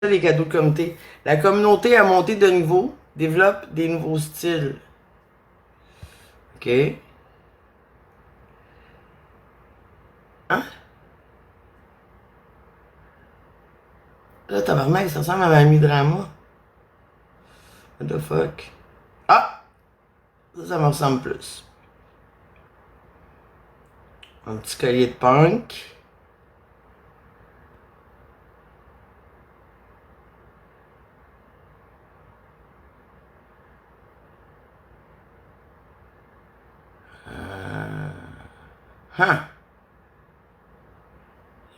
les cadeaux de communauté. La communauté a monté de niveau, développe des nouveaux styles. OK? Hein? Là, tabarnak, ça ressemble à Mamie Drama. What the fuck? Ah! Ça me ressemble plus. Un petit collier de punk. Hein?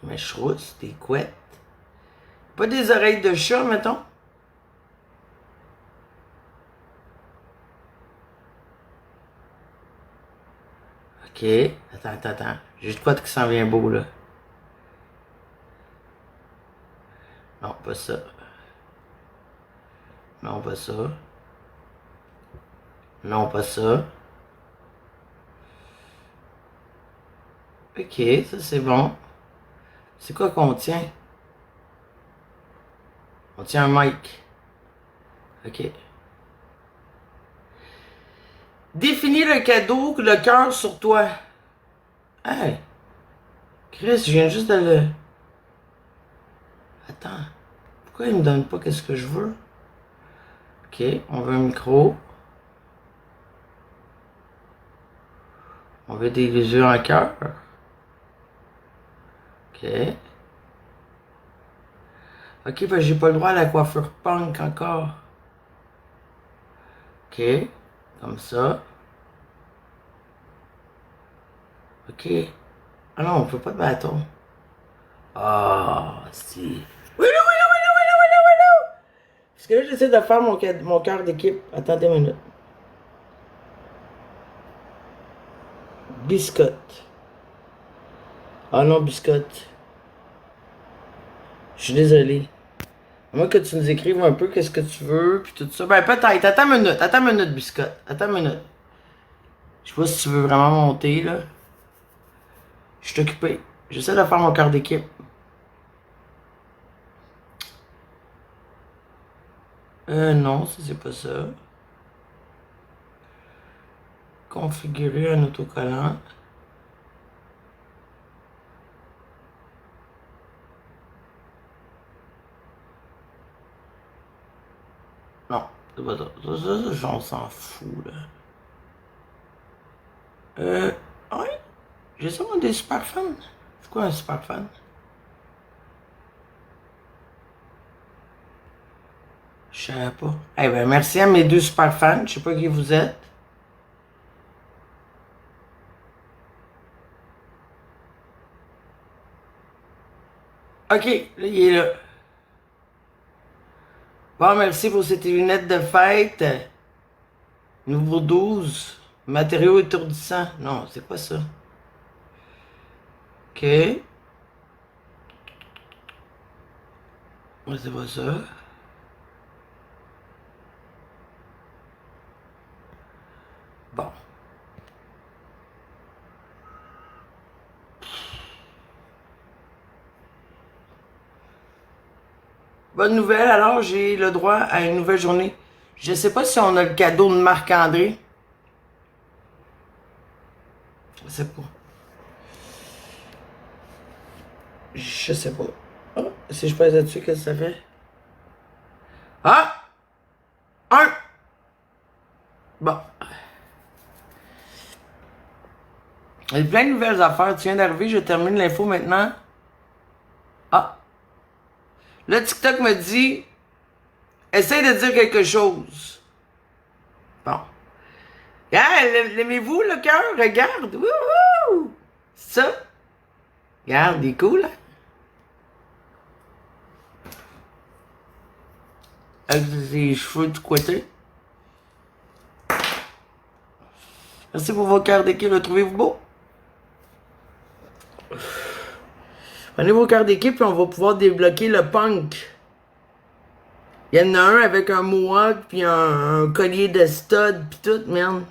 Des mèches rousses, des couettes. Pas des oreilles de chat, mettons? OK. Attends. J'ai de quoi qui s'en vient beau, là. Non, pas ça. Non, pas ça. Non, pas ça. OK, ça c'est bon. C'est quoi qu'on tient? On tient un mic. OK. Définis le cadeau, le cœur sur toi. Hey! Chris, je viens juste de le... Attends. Pourquoi il me donne pas qu'est-ce que je veux? OK, on veut un micro. On veut des yeux en cœur. OK. OK, ben j'ai pas le droit à la coiffure punk encore. OK. Comme ça. OK. Ah non, on peut pas de bâton. Ah, si. Oui, là, oui, là, oui, là, oui, là, oui, là, oui, là. Parce que là, j'essaie de faire mon cœur d'équipe. Attendez une minute. Biscotte. Ah non, biscotte. Je suis désolé. À moins que tu nous écrives un peu qu'est-ce que tu veux, puis tout ça. Ben peut-être. Attends une minute, biscotte. Attends une minute. Je sais pas si tu veux vraiment monter, là. Je suis occupé. J'essaie de faire mon cœur d'équipe. Non, ça c'est pas ça. Configurer un autocollant. Non, c'est pas ça. Ça, on s'en fout, là. Ouais. J'ai ça, moi, des super fans. C'est quoi un super fan? Je savais pas. Eh ben, merci à mes deux super fans. Je sais pas qui vous êtes. OK, là, il est là. Bon, merci pour ces lunettes de fête. Nouveau 12. Matériaux étourdissants. Non, c'est quoi ça? OK. Ouais, c'est pas ça. Bon. Bonne nouvelle, alors j'ai le droit à une nouvelle journée. Je sais pas si on a le cadeau de Marc-André. Je sais pas. Je sais pas. Ah, si je pèse là-dessus, qu'est-ce que ça fait? Ah! Un! Bon. Il y a plein de nouvelles affaires. Tu viens d'arriver, je termine l'info maintenant. Ah! Là, TikTok me dit, essaye de dire quelque chose. Bon. Ah, l'aimez-vous, le cœur? Regarde. Wouhou! Ça? Regarde, il est cool, hein? Avec ses cheveux du côté. Merci pour vos cœurs d'équipe. Le trouvez-vous beau? Prenez vos cœurs d'équipe et on va pouvoir débloquer le punk. Il y en a un avec un mohawk puis un collier de stud pis tout, merde.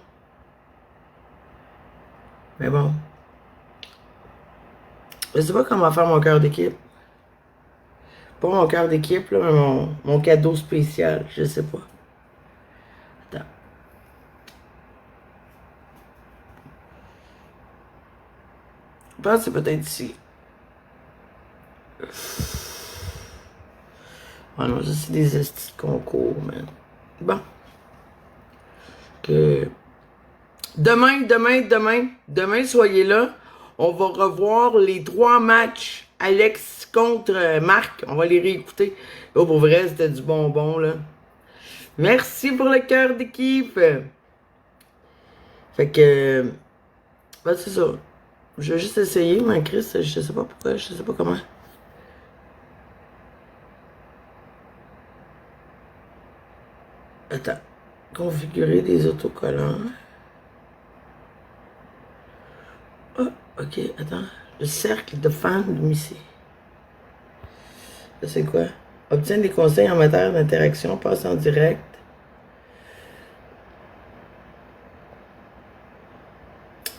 Mais bon. Je sais pas comment faire mon cœur d'équipe. Pas mon cœur d'équipe, là, mais mon cadeau spécial, je sais pas. Attends. Je pense que c'est peut-être ici. Ah non, ça c'est des estis de concours, man. Bon. Que... Demain, soyez là. On va revoir les 3 matchs Alex contre Marc. On va les réécouter. Oh, pour vrai, c'était du bonbon, là. Merci pour le cœur d'équipe. Fait que... Ben, c'est ça. Je vais juste essayer, mais Chris, je sais pas pourquoi, je sais pas comment. Attends. Configurer des autocollants. Ah, ok, attends. Le cercle de fans de Missy. Ça, c'est quoi? Obtient des conseils en matière d'interaction, passe en direct.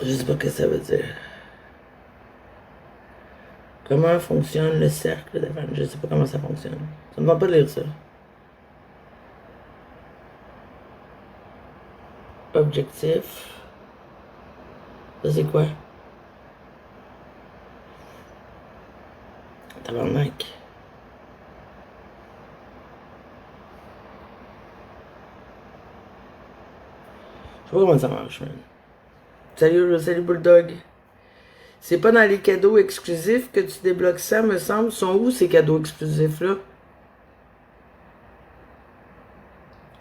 Je sais pas ce que ça veut dire. Comment fonctionne le cercle de fans? Je sais pas comment ça fonctionne. Ça ne va pas lire ça. Objectif. Ça, c'est quoi? Tabarnak. Je sais pas comment ça marche, man. Salut Bulldog. C'est pas dans les cadeaux exclusifs que tu débloques ça, me semble. Sont où ces cadeaux exclusifs-là?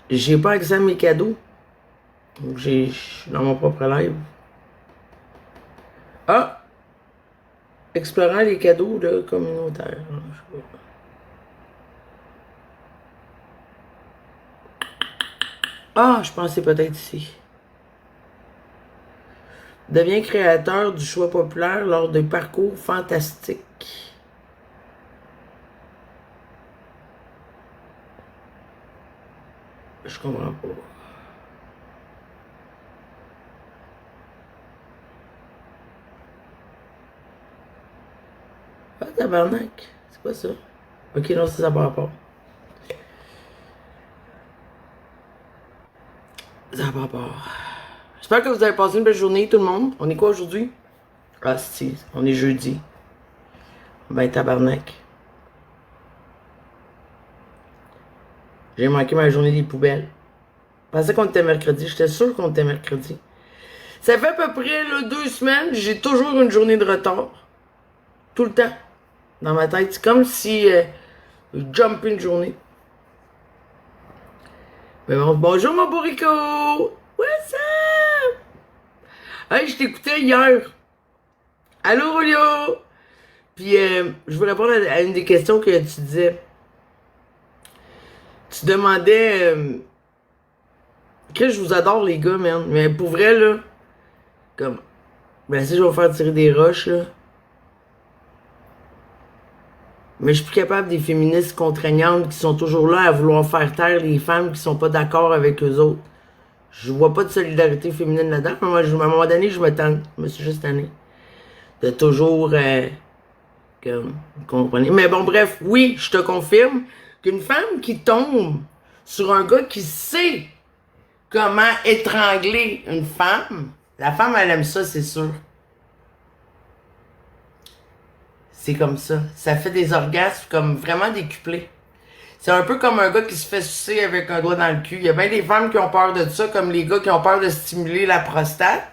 J'ai pas accès à mes cadeaux. Donc je suis dans mon propre live. Ah! Explorant les cadeaux là, communautaires. Ah, je pensais peut-être ici. Deviens créateur du choix populaire lors de parcours fantastiques. Je comprends pas. Ah, tabarnak. C'est quoi ça? Ok, non, ça part pas. Ça part pas. J'espère que vous avez passé une belle journée, tout le monde. On est quoi aujourd'hui? Ah, si, on est jeudi. Ben, tabarnak. J'ai manqué ma journée des poubelles. Je pensais qu'on était mercredi. J'étais sûr qu'on était mercredi. Ça fait à peu près là, 2 semaines, j'ai toujours une journée de retard. Tout le temps. Dans ma tête. C'est comme si je jumpais une journée. Mais bon, bonjour mon bourrico! What's up? Hey, je t'écoutais hier. Allô, Rolio? Puis, je veux répondre à une des questions que tu disais. Tu demandais que je vous adore, les gars, man. Mais pour vrai, là, comme, ben si je vais me faire tirer des roches, là. Mais je suis plus capable des féministes contraignantes qui sont toujours là à vouloir faire taire les femmes qui sont pas d'accord avec eux autres. Je vois pas de solidarité féminine là-dedans. Moi, à un moment donné, je me suis juste tanné. De toujours, comme, vous comprenez. Mais bon, bref, oui, je te confirme qu'une femme qui tombe sur un gars qui sait comment étrangler une femme, la femme, elle aime ça, c'est sûr. C'est comme ça. Ça fait des orgasmes comme vraiment décuplés. C'est un peu comme un gars qui se fait sucer avec un doigt dans le cul. Il y a bien des femmes qui ont peur de ça, comme les gars qui ont peur de stimuler la prostate.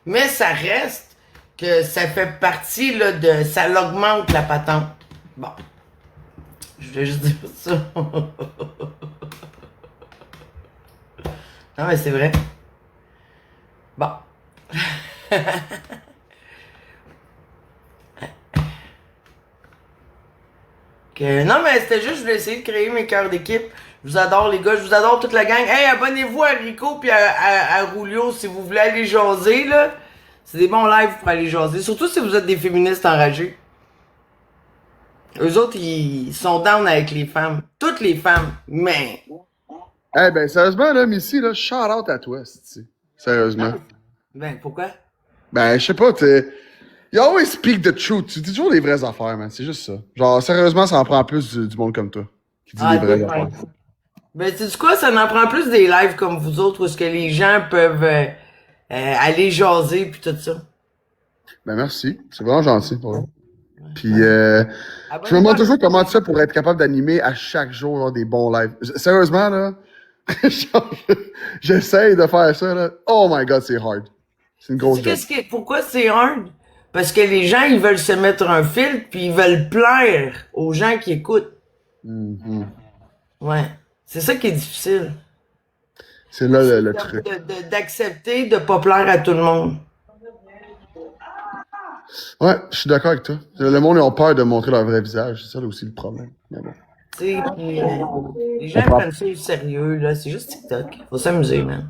Mais ça reste que ça fait partie là, de... Ça l'augmente la patente. Bon. Je voulais juste dire ça. Non, mais c'est vrai. Bon. Non, mais c'était juste, je voulais essayer de créer mes cœurs d'équipe. Je vous adore, les gars. Je vous adore toute la gang. Hey, abonnez-vous à Rico puis à Rulio si vous voulez aller jaser, là. C'est des bons lives pour aller jaser. Surtout si vous êtes des féministes enragés. Eux autres, ils sont down avec les femmes. Toutes les femmes. Mais... Eh ben, sérieusement, là, Missy, là, shout out à toi, c'est-tu. Sérieusement. Ben, pourquoi? Ben, je sais pas, You always speak the truth. Tu dis toujours les vraies affaires, man. C'est juste ça. Genre, sérieusement, ça en prend plus du monde comme toi. Qui dit les vraies affaires. Ben, tu sais quoi, ça en prend plus des lives comme vous autres où est-ce que les gens peuvent aller jaser puis tout ça. Ben, merci. C'est vraiment gentil pour eux. Puis, je me demande toujours comment tu fais pour être capable d'animer à chaque jour genre, des bons lives. Sérieusement, là, j'essaye de faire ça, là. Oh my God, c'est hard. C'est une grosse job. Pourquoi c'est hard? Parce que les gens, ils veulent se mettre un filtre puis ils veulent plaire aux gens qui écoutent. Mm-hmm. Ouais. C'est ça qui est difficile. C'est là le truc. D'accepter de pas plaire à tout le monde. Ouais, je suis d'accord avec toi. Le monde a peur de montrer leur vrai visage. C'est ça là, aussi le problème. Mais bon. Tu sais, les gens prennent ça au sérieux, là. C'est juste TikTok. Faut s'amuser, man.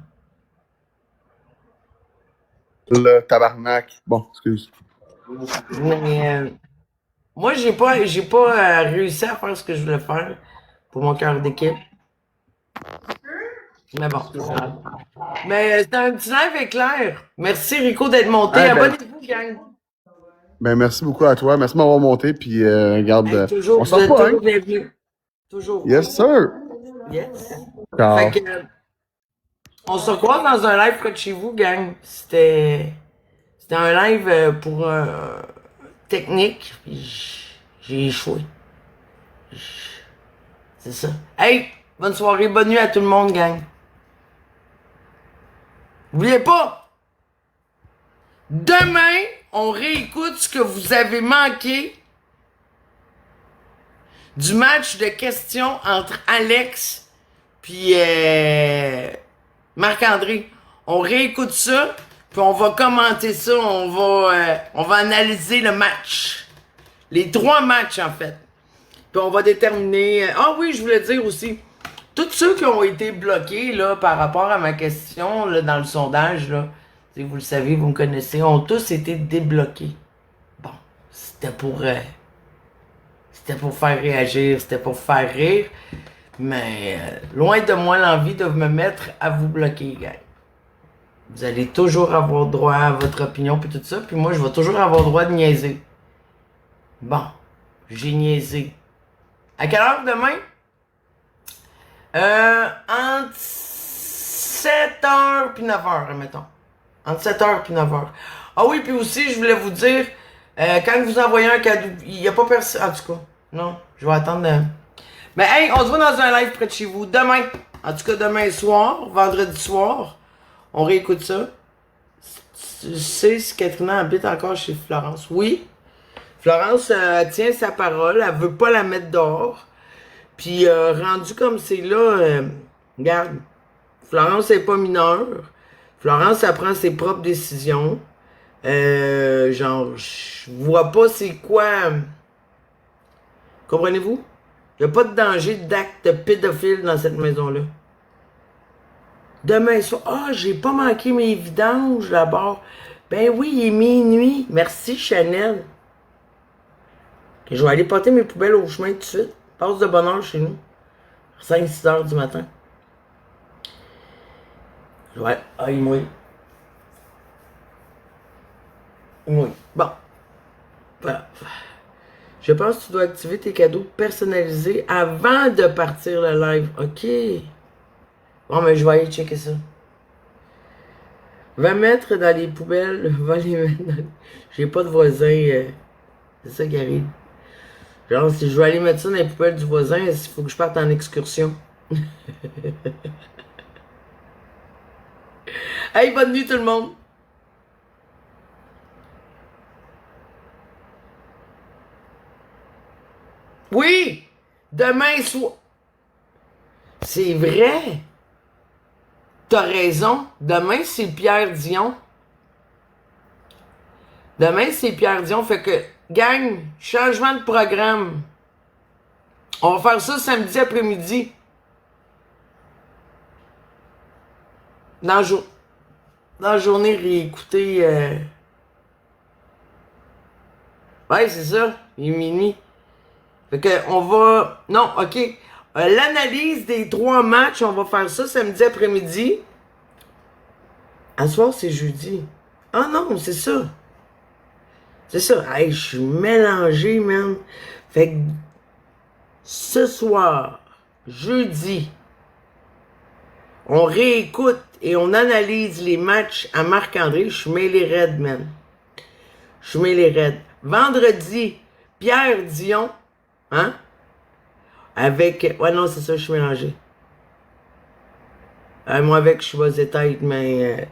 Le tabarnak. Bon, excuse. Mais moi, j'ai pas réussi à faire ce que je voulais faire pour mon cœur d'équipe. Mais bon. Mais c'était un petit live éclair. Merci, Rico, d'être monté. Abonnez-vous, gang. Ben, merci beaucoup à toi. Merci de m'avoir monté. Puis, regarde. Toujours, on s'en pas, hein? Bienvenue. Toujours. Yes, sir. Yes. Ciao. Fait que, on se recroise dans un live près de chez vous, gang. C'était un live pour technique. J'ai échoué. C'est ça. Hey, bonne soirée, bonne nuit à tout le monde, gang. N'oubliez pas, demain, on réécoute ce que vous avez manqué du match de questions entre Alex puis Marc-André. On réécoute ça, puis on va commenter ça, on va analyser le match. Les 3 matchs, en fait. Puis on va déterminer... Ah oui, je voulais dire aussi, tous ceux qui ont été bloqués là, par rapport à ma question là, dans le sondage, là, vous le savez, vous me connaissez, ont tous été débloqués. Bon, c'était pour faire réagir, c'était pour faire rire, mais loin de moi l'envie de me mettre à vous bloquer, gars. Vous allez toujours avoir droit à votre opinion puis tout ça, puis moi je vais toujours avoir droit de niaiser. Bon, j'ai niaisé. À quelle heure demain? Entre 7h puis 9h, mettons. Entre 7h puis 9h. Ah oui, puis aussi, je voulais vous dire, quand vous envoyez un cadeau, il n'y a pas personne... En tout cas, non, je vais attendre... Mais hey, on se voit dans un live près de chez vous demain. En tout cas, demain soir, vendredi soir. On réécoute ça. Tu sais si Katrina habite encore chez Florence? Oui. Florence tient sa parole, elle veut pas la mettre dehors. Puis rendu comme c'est là, regarde, Florence n'est pas mineure. Florence, elle prend ses propres décisions. Genre, je vois pas c'est quoi. Comprenez-vous? Il n'y a pas de danger d'acte pédophile dans cette maison-là. Demain soir, j'ai pas manqué mes vidanges là-bas. Ben oui, il est minuit. Merci, Chanel. Je vais aller porter mes poubelles au chemin tout de suite. Passe de bonne heure chez nous. 5-6 heures du matin. Ouais. Ah, il mouille. Il mouille. Bon. Je pense que tu dois activer tes cadeaux personnalisés avant de partir le live. OK. Bon, mais je vais aller checker ça. Va mettre dans les poubelles. Va les mettre dans... J'ai pas de voisin. C'est ça qui arrive. Genre, si je veux aller mettre ça dans les poubelles du voisin, il faut que je parte en excursion. Hey, bonne nuit tout le monde! Oui! Demain soir... C'est vrai! T'as raison. Demain, c'est Pierre Dion. Demain, c'est Pierre Dion. Fait que, gang, changement de programme. On va faire ça samedi après-midi. Dans la journée, réécouter... Ouais, c'est ça. Il est minuit. Fait que, on va... Non, OK. L'analyse des 3 matchs, on va faire ça samedi après-midi. À soir, c'est jeudi. Ah non, c'est ça. C'est ça. Hey, je suis mélangé, man. Fait que ce soir, jeudi, on réécoute et on analyse les matchs à Marc-André. Je suis mêlé raide, man. Je suis mêlé raide. Vendredi, Pierre Dion, hein? Avec... Ouais, non, c'est ça, je suis mélangé. Moi, avec, je suis basé tête, mais...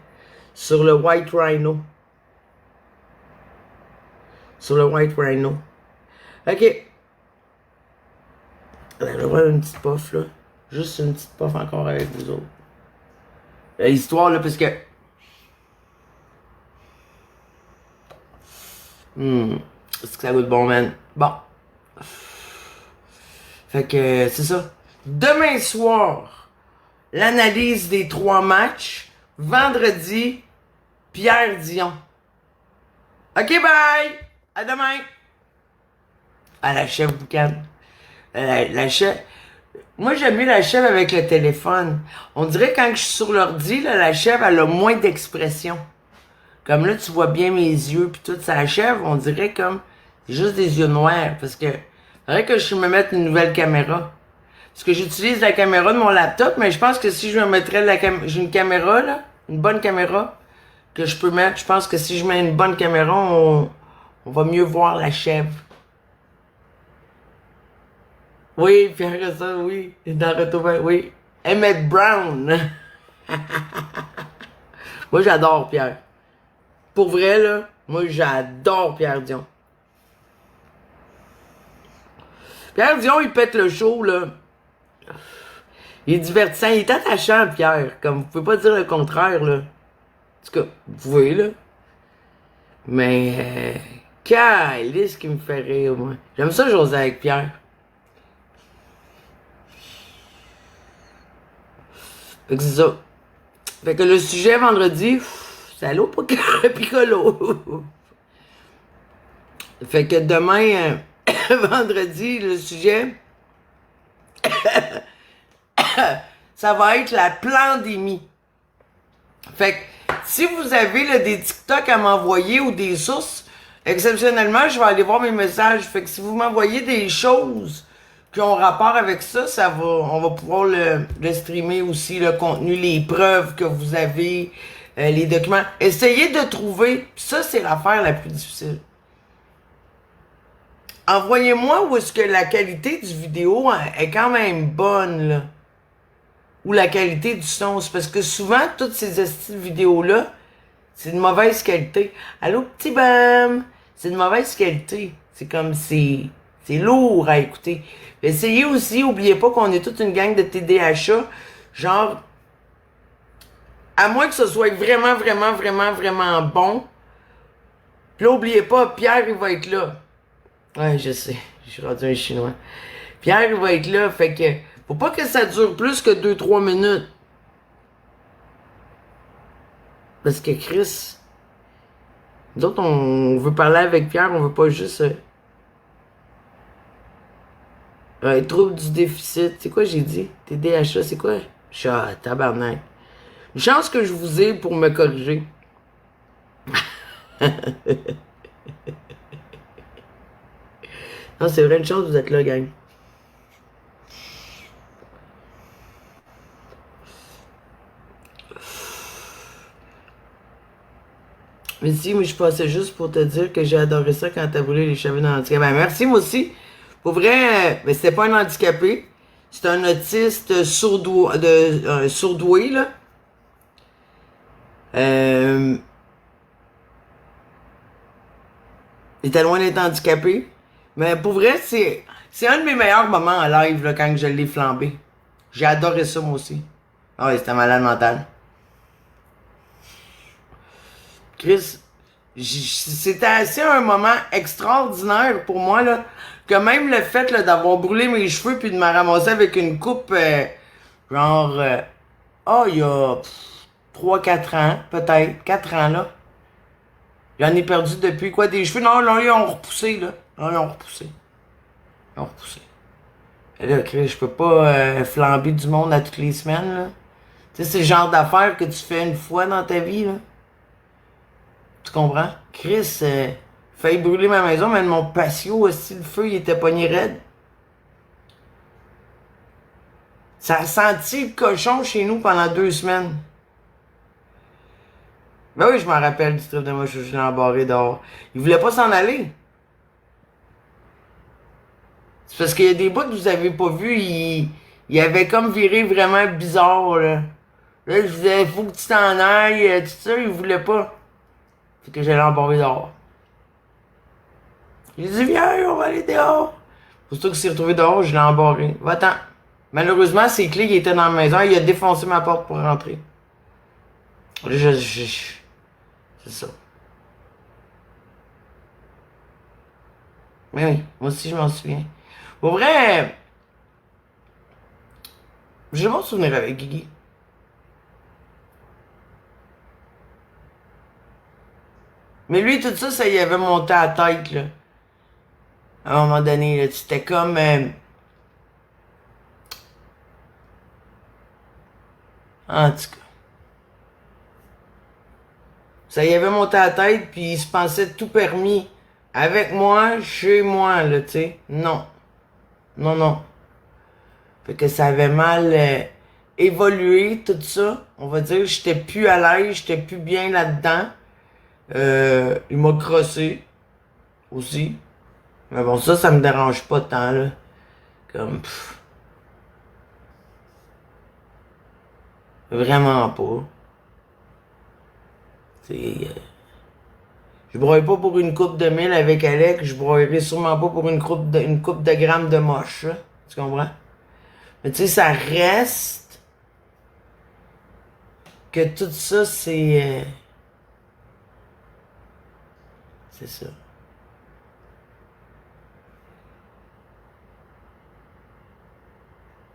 sur le White Rhino. Sur le White Rhino. OK. Je vais avoir une petite puff, là. Juste une petite puff encore avec vous autres. L'histoire, là, parce que... Est-ce que ça goûte bon, man? Bon. Fait que, c'est ça. Demain soir, l'analyse des 3 matchs. Vendredi, Pierre Dion. OK, bye! À demain! À la chef boucan. La chef... Moi, j'aime mieux la chef avec le téléphone. On dirait quand je suis sur l'ordi, là, la chef, elle a moins d'expression. Comme là, tu vois bien mes yeux, puis tout. Ça achève, on dirait comme... C'est juste des yeux noirs, parce que... Faudrait que je me mette une nouvelle caméra. Parce que j'utilise la caméra de mon laptop, mais je pense que si je me mettrais j'ai une caméra, là, une bonne caméra, que je peux mettre, je pense que si je mets une bonne caméra, on va mieux voir la chèvre. Oui, Pierre ça, oui. Dans Retour, oui. Emmett Brown. Moi, j'adore Pierre. Pour vrai, là, moi, j'adore Pierre Dion. Pierre Dion, il pète le show, là. Il est divertissant, il est attachant, Pierre. Comme, vous pouvez pas dire le contraire, là. En tout cas, vous pouvez, là. Mais, calice qui me fait rire, moi. J'aime ça, jaser avec Pierre. Fait que c'est ça. Fait que le sujet vendredi, c'est allô pas piccolo. Fait que demain, vendredi, le sujet, ça va être la pandémie. Fait que si vous avez là, des TikTok à m'envoyer ou des sources, exceptionnellement, je vais aller voir mes messages. Fait que si vous m'envoyez des choses qui ont rapport avec ça, on va pouvoir le streamer aussi, le contenu, les preuves que vous avez, les documents. Essayez de trouver, ça c'est l'affaire la plus difficile. Envoyez-moi où est-ce que la qualité du vidéo est quand même bonne, là. Ou la qualité du son. C'est parce que souvent, toutes ces vidéos-là, c'est de mauvaise qualité. Allô, petit bam! C'est de mauvaise qualité. C'est comme, c'est lourd à écouter. Essayez aussi, oubliez pas qu'on est toute une gang de TDAH. Genre, à moins que ce soit vraiment, vraiment, vraiment, vraiment bon. Puis là, oubliez pas, Pierre, il va être là. Ouais, je sais. Je suis rendu un chinois. Pierre, il va être là. Fait que, faut pas que ça dure plus que 2-3 minutes. Parce que Chris, nous autres, on veut parler avec Pierre, on veut pas juste... trouble du déficit. C'est quoi j'ai dit? TDAH, c'est quoi? Chat, tabarnak. Une chance que je vous ai pour me corriger. Non, c'est vrai, une chance que vous êtes là, gang. Mais si, moi je passais juste pour te dire que j'ai adoré ça quand t'as voulu les cheveux dans l'handicap. Ben merci, moi aussi. Pour vrai, mais c'était pas un handicapé. C'est un autiste sourdoué, là. Il était loin d'être handicapé. Mais pour vrai, c'est un de mes meilleurs moments en live, là, quand je l'ai flambé. J'ai adoré ça, moi aussi. Ah ouais, c'était malade mental. Chris, c'était assez un moment extraordinaire pour moi, là, que même le fait là, d'avoir brûlé mes cheveux puis de me ramasser avec une coupe, genre, il y a 3-4 ans, peut-être, 4 ans, là. J'en ai perdu depuis quoi, des cheveux? Non, là, ils ont repoussé, là. Non, ils ont repoussé. Ils ont repoussé. Et là, Chris, je peux pas flamber du monde à toutes les semaines, là. Tu sais, c'est le genre d'affaires que tu fais une fois dans ta vie, là. Tu comprends? Chris, failli brûler ma maison, mais mon patio aussi, le feu, il était pogné raide. Ça a senti le cochon chez nous pendant 2 semaines. Ben oui, je m'en rappelle du trip de moi, je l'ai embarré dehors. Il voulait pas s'en aller. C'est parce qu'il y a des bouts que vous avez pas vus, il avait comme viré vraiment bizarre, là. Là, je disais, faut que tu t'en ailles, tout ça, il voulait pas. Fait que j'allais embarrer dehors. J'ai dit, viens, on va aller dehors. Pour ça qu'il s'est retrouvé dehors, je l'ai embarré. Va-t'en. Malheureusement, ses clés, il était dans la maison, il a défoncé ma porte pour rentrer. Là, c'est ça. Mais oui, moi aussi, je m'en souviens. Pour vrai, j'ai de bons souvenirs avec Guigui. Mais lui, tout ça, ça y avait monté à la tête, là. À un moment donné, là, c'était comme... en tout cas. Ça y avait monté à la tête, puis il se pensait tout permis. Avec moi, chez moi, là, tu sais. Non. Non, non. Fait que ça avait mal évolué, tout ça. On va dire, j'étais plus à l'aise, j'étais plus bien là-dedans. Il m'a crossé aussi. Mais bon, ça me dérange pas tant, là. Comme, vraiment pas. C'est... je broye pas pour une coupe de mille avec Alec, je broyerai sûrement pas pour une coupe de grammes de moche, là. Tu comprends? Mais tu sais, ça reste que tout ça, c'est ça.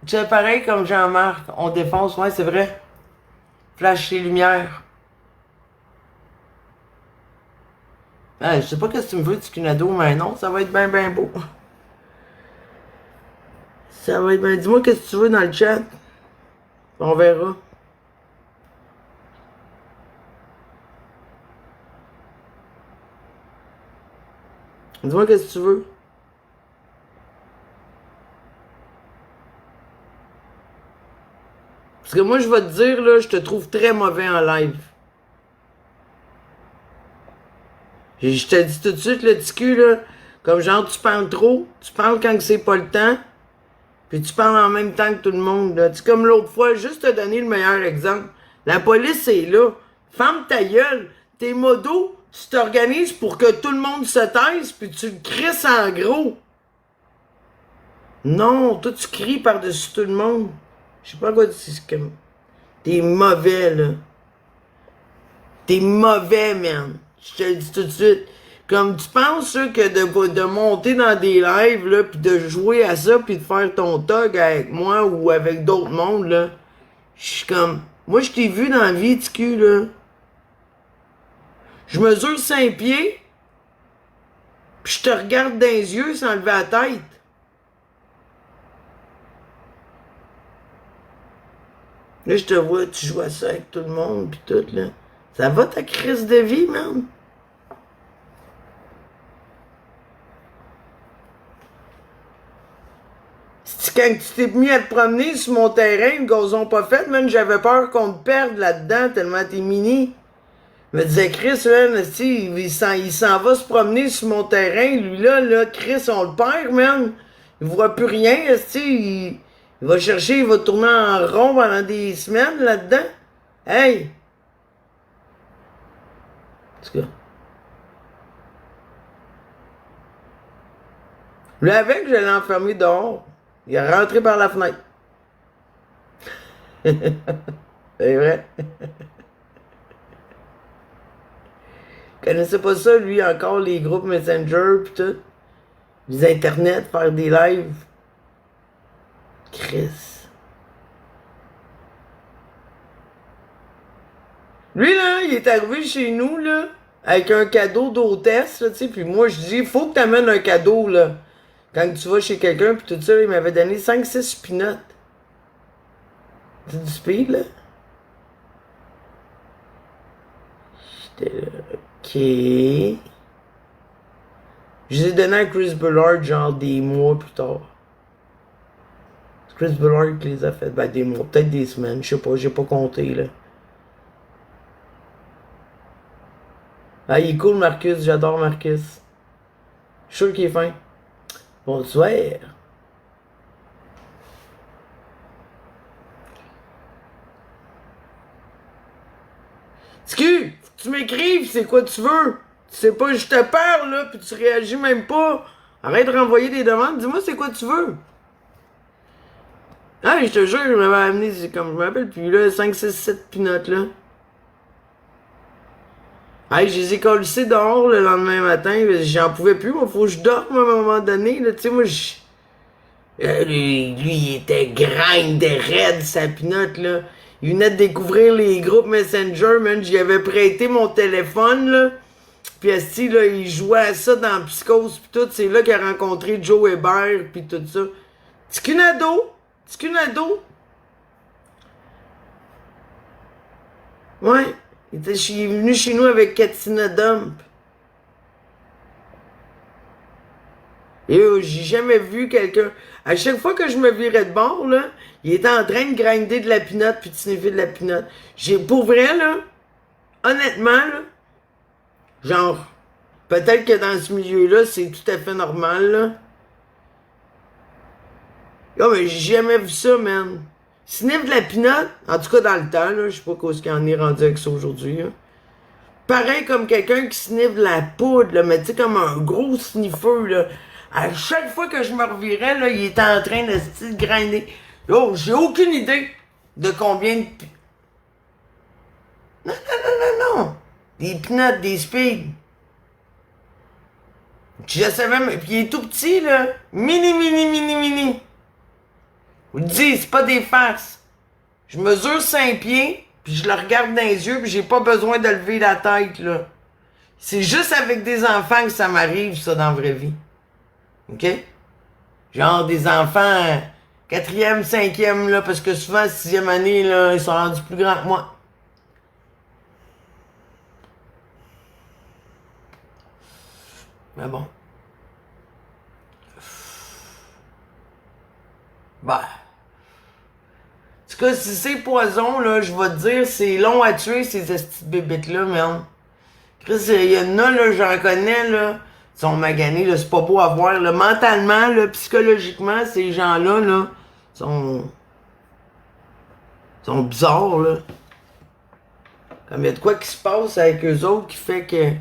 Tu sais, pareil comme Jean-Marc, on défonce, ouais, c'est vrai. Flash les lumières. Je sais pas qu'est-ce que tu me veux, Tikunado, mais non, ça va être bien, bien beau. Ça va être bien. Dis-moi qu'est-ce que tu veux dans le chat. On verra. Dis-moi qu'est-ce que tu veux. Parce que moi, je vais te dire, là, je te trouve très mauvais en live. Je te dis tout de suite, le TQ, là, comme genre, tu parles trop, tu parles quand c'est pas le temps, puis tu parles en même temps que tout le monde, là. Tu comme l'autre fois, juste te donner le meilleur exemple. La police est là. Ferme ta gueule. T'es modo, tu t'organises pour que tout le monde se taise, puis tu le crisses en gros. Non, toi, tu cries par-dessus tout le monde. Je sais pas quoi dire. T'es mauvais, là. T'es mauvais, man. Je te le dis tout de suite. Comme tu penses là, que de monter dans des lives, là, pis de jouer à ça, pis de faire ton tog avec moi ou avec d'autres mondes, là. Je suis comme... Moi, je t'ai vu dans la vie, TQ, là. Je mesure 5 pieds, pis je te regarde dans les yeux sans lever la tête. Là, je te vois, tu joues à ça avec tout le monde, pis tout, là. Ça va ta crise de vie, man? Quand tu t'es mis à te promener sur mon terrain, le gazon pas fait, man, j'avais peur qu'on te perde là-dedans tellement t'es mini. Je me disais, Chris, man, il s'en va se promener sur mon terrain, lui là, Chris, on le perd, man. Il voit plus rien, il va chercher, il va tourner en rond pendant des semaines là-dedans. Hey! En tout cas. Lui avec, je l'ai enfermé dehors. Il est rentré par la fenêtre. C'est vrai. Il connaissait pas ça, lui, encore, les groupes Messenger pis tout. Les internets, faire des lives. Chris. Lui, là, il est arrivé chez nous, là, avec un cadeau d'hôtesse, là, tu sais, puis moi, je dis, faut que t'amènes un cadeau, là. Quand tu vas chez quelqu'un, pis tout ça, il m'avait donné 5-6 pinottes. C'est du speed, là? J'étais là, ok. Je les ai donnés à Chris Bullard, genre des mois plus tard. C'est Chris Bullard qui les a fait. Ben, des mois, peut-être des semaines, je sais pas, j'ai pas compté, là. Ah, il est cool, Marcus, j'adore Marcus. Je suis sûr qu'il est fin. Bonsoir. Excuse, faut que tu m'écrives, c'est quoi tu veux. Tu sais pas, je te parle, là, puis tu réagis même pas. Arrête de renvoyer des demandes, dis-moi c'est quoi tu veux. Ah, je te jure, je m'avais amené, c'est comme, je me rappelle plus, là, 5, 6, 7 pinottes, là. Hey, je les ai collissés dehors le lendemain matin, j'en pouvais plus, moi, faut que je dorme à un moment donné, là, tu sais, moi, lui, il était grindé raide, sa pinotte, là. Il venait de découvrir les groupes Messenger, man, j'y avais prêté mon téléphone, là. Puis esti, là, il jouait à ça dans Psychose pis tout, c'est là qu'il a rencontré Joe Hébert pis tout ça. Ticunado! Ouais, il est venu chez nous avec Katina Dump. Et j'ai jamais vu quelqu'un. À chaque fois que je me virais de bord, là, il était en train de grinder de la pinotte puis de sniffer de la pinotte. Pour vrai, là, honnêtement, là, genre, peut-être que dans ce milieu-là, c'est tout à fait normal, là. Yo, mais j'ai jamais vu ça, man. Sniff de la pinotte, en tout cas dans le temps, là, je sais pas ce qu'il en est rendu avec ça aujourd'hui, là. Pareil comme quelqu'un qui sniffe de la poudre, là, mais tu sais, comme un gros sniffer, là. À chaque fois que je me revirais, là, il était en train de se grinder. Yo, j'ai aucune idée de combien de... Non. Des pinottes, des spigs. Je savais même... Puis il est tout petit, là. Mini. Je vous le dis, c'est pas des farces. Je mesure 5 pieds, puis je le regarde dans les yeux, puis j'ai pas besoin de lever la tête, là. C'est juste avec des enfants que ça m'arrive, ça, dans la vraie vie. OK? Genre des enfants 4e, 5e, là, parce que souvent, 6e année, là, ils sont rendus plus grands que moi. Mais bon. Bah. En tout cas, si c'est poison, là, je vais te dire, c'est long à tuer, ces petites bébites-là, merde. Chris, il y en a, là, j'en connais, là, ils sont maganés, là, c'est pas beau à voir, là. Mentalement, là, psychologiquement, ces gens-là, là, sont bizarres, là. Comme il y a de quoi qui se passe avec eux autres qui fait que,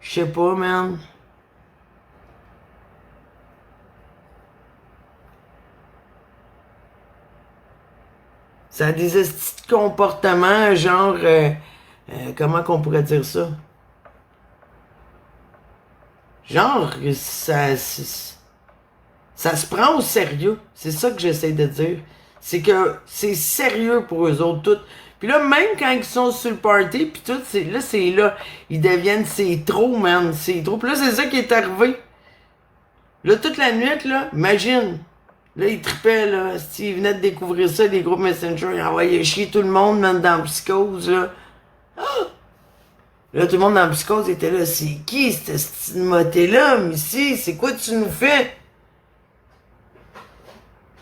je sais pas, man. Ça a des estis de comportements, genre, comment qu'on pourrait dire ça? Genre, ça se prend au sérieux. C'est ça que j'essaie de dire. C'est que c'est sérieux pour eux autres, tout. Puis là, même quand ils sont sur le party, puis tout, c'est là, ils deviennent, c'est trop, man, c'est trop. Puis là, c'est ça qui est arrivé. Là, toute la nuit, là, imagine. Là, ils tripaient, là, ils venaient de découvrir ça, les groupes Messenger, ils envoyaient chier tout le monde, même dans la psychose, là. Ah! Là, tout le monde dans la psychose était là, c'est qui, cette moté-là, ici, c'est quoi tu nous fais?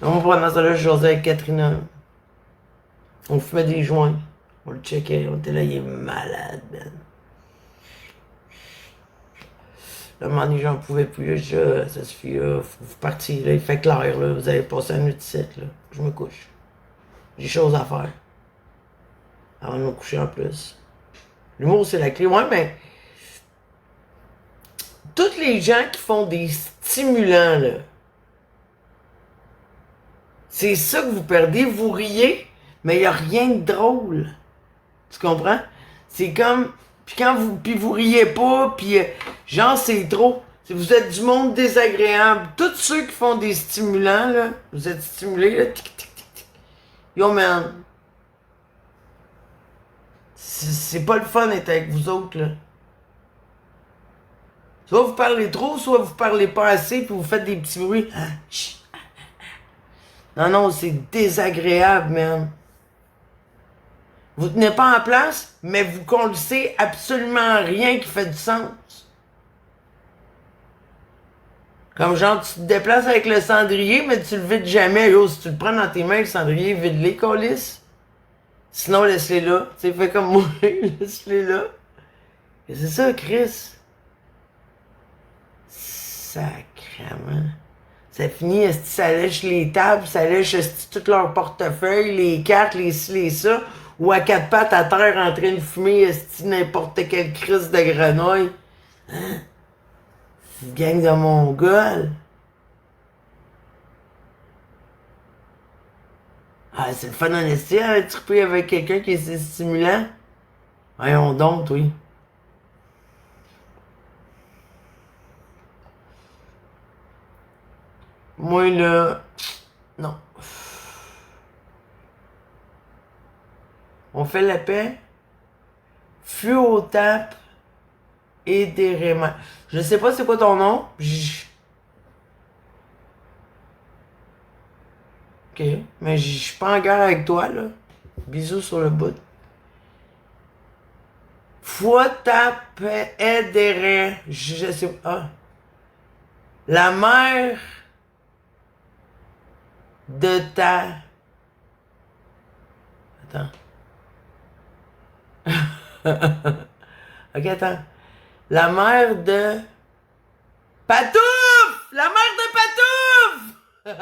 On pendant ça là, je jasais avec Katrina. On fumait des joints. On le checkait. On était là, il est malade, man. Là, à un moment donné, j'en pouvais plus. Là, je dis, ah, ça suffit, là. Vous partez, là. Il fait clair, là. Vous avez passé la nuit de 7, là. Je me couche. J'ai choses à faire. Avant de me coucher en plus. L'humour, c'est la clé. Ouais, mais. Tous les gens qui font des stimulants, là. C'est ça que vous perdez. Vous riez, mais il n'y a rien de drôle. Tu comprends? C'est comme... Puis vous riez pas, puis genre, c'est trop. Vous êtes du monde désagréable. Tous ceux qui font des stimulants, là, vous êtes stimulés, là, tic, tic, tic, tic. Yo, man. C'est pas le fun d'être avec vous autres, là. Soit vous parlez trop, soit vous parlez pas assez, puis vous faites des petits bruits. Non, c'est désagréable, man. Vous tenez pas en place, mais vous conduisez absolument rien qui fait du sens. Comme genre, tu te déplaces avec le cendrier, mais tu le vides jamais. Yo, si tu le prends dans tes mains, le cendrier, vide-les, câlisse. Sinon, laisse-les là. Tu sais, fais comme moi, laisse-les là. Et c'est ça, Chris. Sacrement. Ça finit, est-ce que ça lèche les tables, ça lèche est-ce que tout leur portefeuille, les cartes, les ci, les ça, ou à quatre pattes à terre en train de fumer, est-ce que n'importe quelle crise de grenouille. Hein? C'est une gang de Mongols. Ah, c'est le fun en esti, hein, triper avec quelqu'un qui est si stimulant. Voyons donc, oui. Moi, là... Non. On fait la paix. Fus au tape. Et des rémants. Je sais pas c'est quoi ton nom. Ok. Mais je suis pas en guerre avec toi, là. Bisous sur le bout. Foi tape aiderait. Je sais pas. Ah. La mère de ta... Attends. Ok, attends. La mère de... Patouf! La mère de Patouf!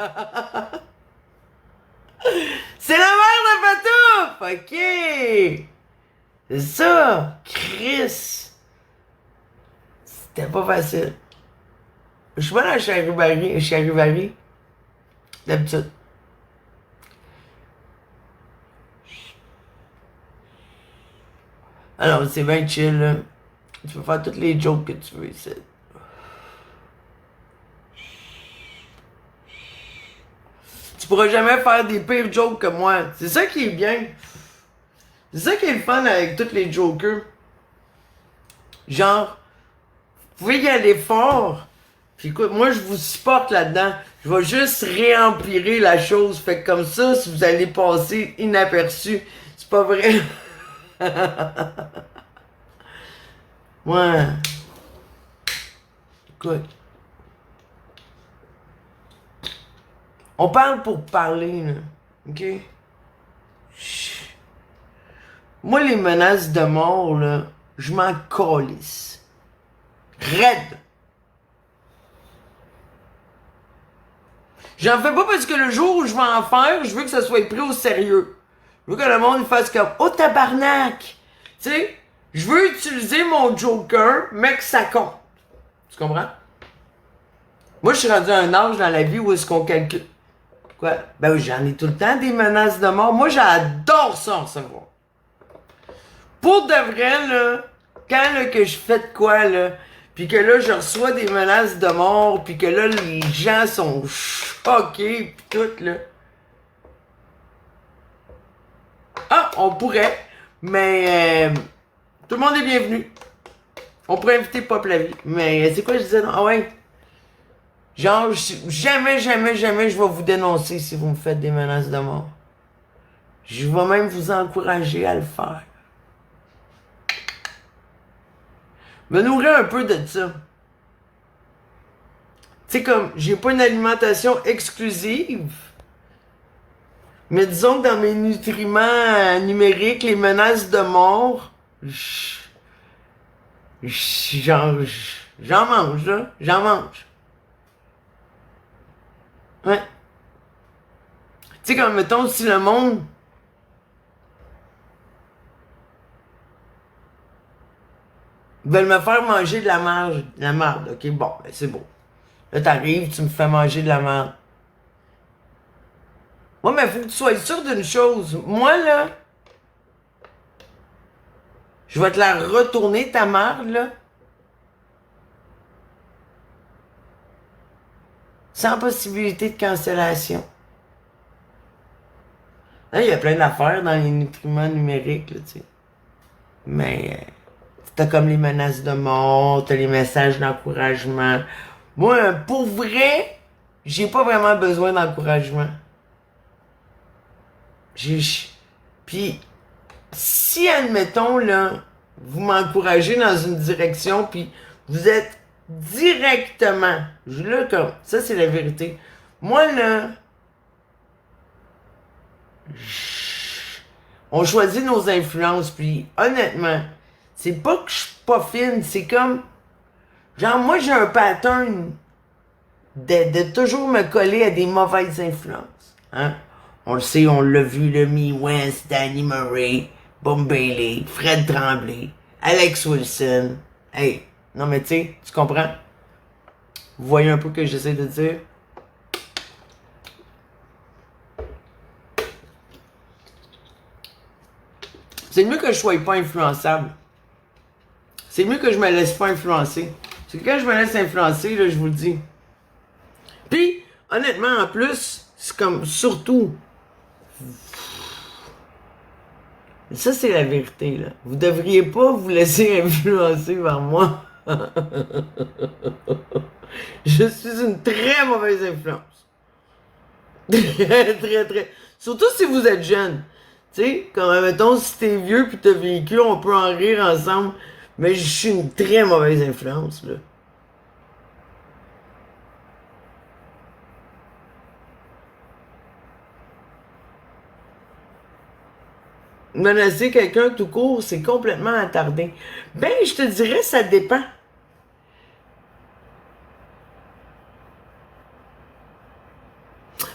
C'est la mère de Patouf! Ok! C'est ça! Chris! C'était pas facile. Je suis pas dans le charivari. D'habitude. Alors, c'est bien chill, là. Tu peux faire toutes les jokes que tu veux ici. Tu pourras jamais faire des pires jokes que moi. C'est ça qui est bien. C'est ça qui est le fun avec tous les jokers. Genre, vous pouvez y aller fort. Puis écoute, moi je vous supporte là-dedans. Je vais juste réempirer la chose. Fait que comme ça, si vous allez passer inaperçu, c'est pas vrai. Ouais. Écoute. On parle pour parler, là. OK? Chut. Moi, les menaces de mort, là, je m'en calisse. Raide. J'en fais pas parce que le jour où je vais en faire, je veux que ça soit pris au sérieux. Je veux que le monde fasse comme « Oh, tabarnak! » Tu sais, je veux utiliser mon Joker, mais que ça compte. Tu comprends? Moi, je suis rendu à un âge dans la vie où est-ce qu'on calcule... Quoi? Ben oui, j'en ai tout le temps des menaces de mort. Moi, j'adore ça en recevoir. Pour de vrai, là, quand là, que je fais de quoi, là, pis que là, je reçois des menaces de mort, pis que là, les gens sont choqués, pis tout, là. Ah, on pourrait, mais tout le monde est bienvenu. On pourrait inviter Pop la vie. Mais c'est quoi je disais? Ah ouais. Genre, jamais je vais vous dénoncer si vous me faites des menaces de mort. Je vais même vous encourager à le faire. Me nourrir un peu de ça. Tu sais, comme, j'ai pas une alimentation exclusive, mais disons que dans mes nutriments numériques, les menaces de mort, j'en mange, là. J'en mange. Ouais. Tu sais, comme, mettons, si le monde... veulent me faire manger de la marge, la marde, ok, bon, ben c'est beau. Là, t'arrives, tu me fais manger de la marde. Ouais, mais faut que tu sois sûr d'une chose. Moi, là, je vais te la retourner, ta marde, là. Sans possibilité de cancellation. Là, il y a plein d'affaires dans les nutriments numériques, là, tu sais. Mais, t'as comme les menaces de mort, t'as les messages d'encouragement. Moi, pour vrai, j'ai pas vraiment besoin d'encouragement. Puis, si, admettons, là, vous m'encouragez dans une direction, puis vous êtes directement. Là, comme, ça, c'est la vérité. Moi, là, on choisit nos influences, puis honnêtement, c'est pas que je suis pas fine, c'est comme, genre, moi, j'ai un pattern de toujours me coller à des mauvaises influences. Hein? On le sait, on l'a vu, le Mi West, Danny Murray, Bob Bailey, Fred Tremblay, Alex Wilson. Hey, non mais tu sais, tu comprends? Vous voyez un peu ce que j'essaie de dire? C'est mieux que je sois pas influençable. C'est mieux que je me laisse pas influencer. Parce que quand je me laisse influencer, là, je vous le dis. Puis, honnêtement, en plus, c'est comme, surtout, ça, c'est la vérité, là. Vous devriez pas vous laisser influencer par moi. Je suis une très mauvaise influence. Très. Surtout si vous êtes jeune. Tu sais, comme, mettons, si t'es vieux pis t'as vécu, on peut en rire ensemble. Mais je suis une très mauvaise influence, là. Menacer quelqu'un tout court, c'est complètement attardé. Ben, je te dirais, ça dépend.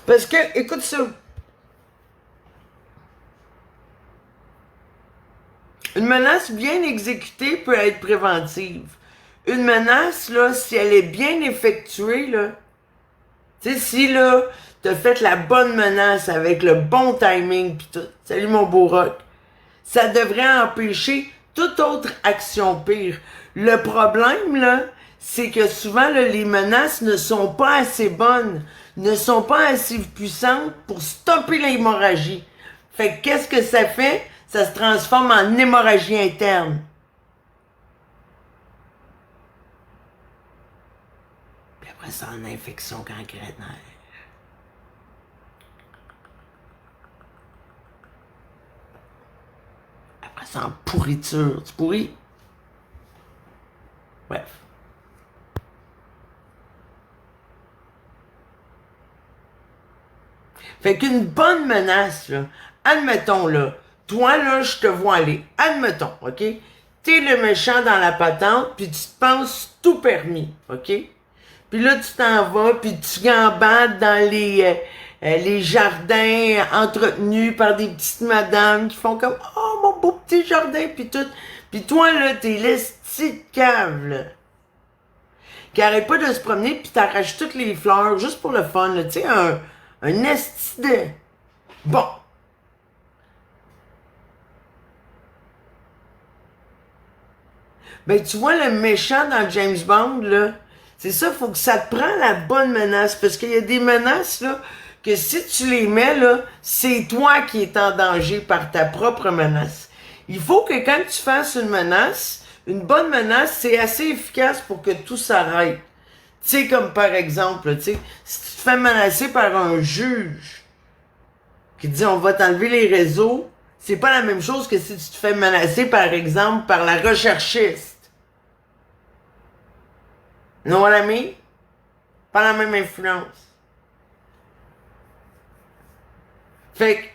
Parce que, écoute ça. Une menace bien exécutée peut être préventive. Une menace, là, si elle est bien effectuée, là, tu sais, si, là, t'as fait la bonne menace avec le bon timing pis tout, salut mon beau rock, ça devrait empêcher toute autre action pire. Le problème, là, c'est que souvent, là, les menaces ne sont pas assez bonnes, ne sont pas assez puissantes pour stopper l'hémorragie. Fait que qu'est-ce que ça fait? Ça se transforme en hémorragie interne. Puis après ça, en infection cancrénaire. Après ça, en pourriture. Tu pourris? Bref. Fait qu'une bonne menace, là, admettons, là, toi, là, je te vois aller. Admettons, OK? T'es le méchant dans la patente, puis tu te penses tout permis, OK? Puis là, tu t'en vas, puis tu gambades dans les jardins entretenus par des petites madames qui font comme « Oh, mon beau petit jardin! » puis tout. Puis toi, là, t'es l'esti de cave, là. Qui arrête pas de se promener, puis t'arraches toutes les fleurs, juste pour le fun, là. Tu sais, un esti de... Bon. Ben, tu vois, le méchant dans James Bond, là, c'est ça, faut que ça te prend la bonne menace, parce qu'il y a des menaces, là, que si tu les mets, là, c'est toi qui es en danger par ta propre menace. Il faut que quand tu fasses une menace, une bonne menace, c'est assez efficace pour que tout s'arrête. Tu sais, comme par exemple, tu sais, si tu te fais menacer par un juge qui te dit on va t'enlever les réseaux, c'est pas la même chose que si tu te fais menacer, par exemple, par la recherchiste. Non, what I mean? Pas la même influence. Fait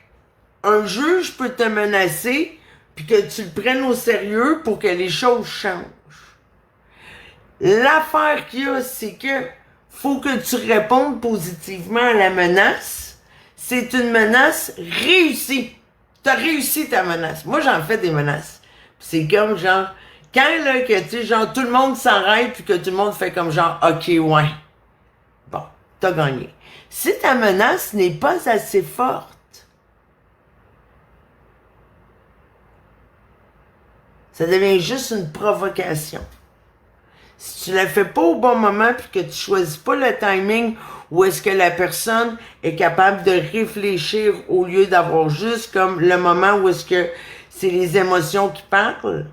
qu'un juge peut te menacer puis que tu le prennes au sérieux pour que les choses changent. L'affaire qu'il y a, c'est que faut que tu répondes positivement à la menace. C'est une menace réussie. T'as réussi ta menace. Moi, j'en fais des menaces. C'est comme genre, quand là, que tu sais, genre, tout le monde s'arrête puis que tout le monde fait comme genre, ok, ouais. Bon, t'as gagné. Si ta menace n'est pas assez forte, ça devient juste une provocation. Si tu la fais pas au bon moment puis que tu choisis pas le timing où est-ce que la personne est capable de réfléchir au lieu d'avoir juste comme le moment où est-ce que c'est les émotions qui parlent,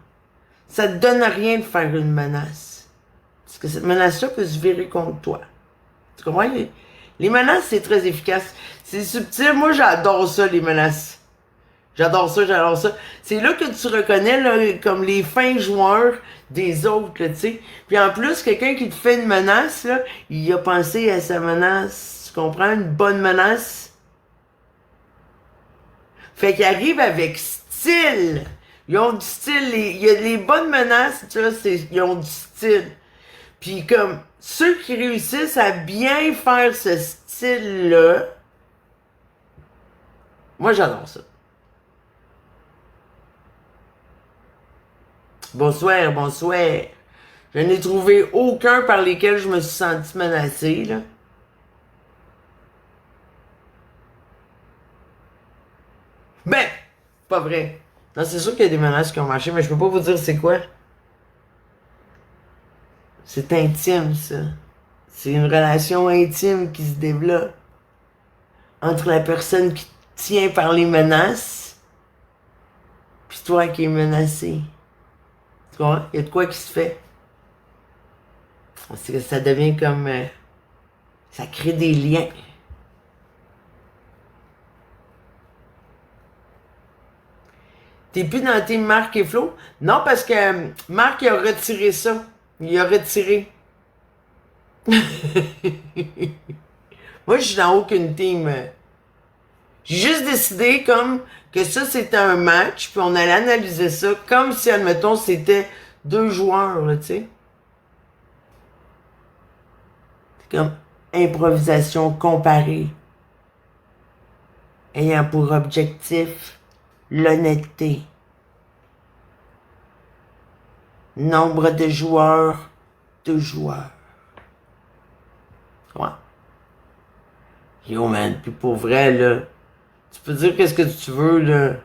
ça te donne rien de faire une menace. Parce que cette menace-là peut se virer contre toi. Tu comprends? Les menaces, c'est très efficace. C'est subtil. Moi, j'adore ça, les menaces. J'adore ça, j'adore ça. C'est là que tu reconnais là, comme les fins joueurs des autres, là, tu sais. Puis en plus, quelqu'un qui te fait une menace, là, il a pensé à sa menace. Tu comprends? Une bonne menace. Fait qu'il arrive avec style. Ils ont du style. Il y a les bonnes menaces, tu vois, ils ont du style. Puis comme ceux qui réussissent à bien faire ce style-là, moi j'adore ça. Bonsoir, bonsoir. Je n'ai trouvé aucun par lesquels je me suis senti menacé, là. Ben, pas vrai. Non, c'est sûr qu'il y a des menaces qui ont marché, mais je peux pas vous dire c'est quoi. C'est intime, ça. C'est une relation intime qui se développe entre la personne qui tient par les menaces puis toi qui es menacé. Tu comprends? Il y a de quoi qui se fait. C'est que ça devient comme... ça crée des liens. T'es plus dans tes Marc et Flo? Non, parce que Marc, il a retiré ça. Il a retiré. Moi, je suis dans aucune team. J'ai juste décidé comme que ça, c'était un match, puis on allait analyser ça comme si, admettons, c'était deux joueurs, là, tu sais. C'est comme improvisation comparée, ayant pour objectif l'honnêteté. Nombre de joueurs, deux joueurs. Ouais. Yo, man, puis pour vrai, là, tu peux dire qu'est-ce que tu veux, là.